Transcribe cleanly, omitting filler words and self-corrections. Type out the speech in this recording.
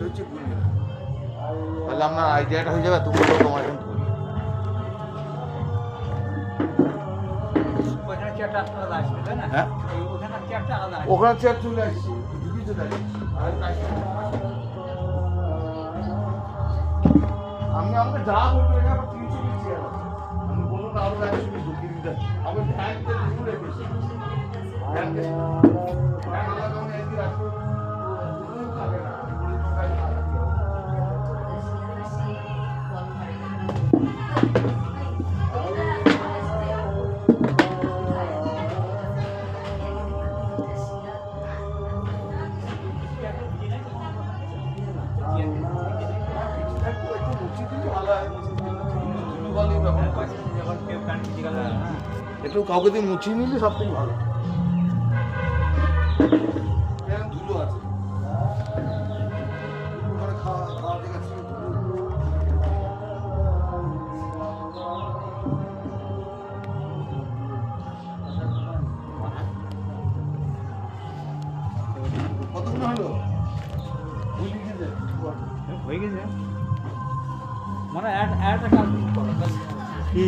এটা হচ্ছে গুণ। তাহলে আপনার আইডিয়াটা হয়ে যাবে, তুমি তোমার এখন হ্যাঁ ওখানে চেয়ার চলে আসছি আমি আমাকে যা বলবো এটা আবার 300 পিস চেয়ার আছে। আমি বলবো না আরো 100 পিস ঢুকিয়ে দিতে আমি ভ্যান দিয়ে ঘুরে গেছি ভ্যান লাগানো একদিন রাখবো খাবে না একটু কাউকে দিয়ে মুছিয়ে নিলে সব থেকে ভালো। ধুলো আছে ওখানে খাওয়া জায়গা ছিল কতক্ষণ হলো হয়ে গেছে মানে একটা কাজ কি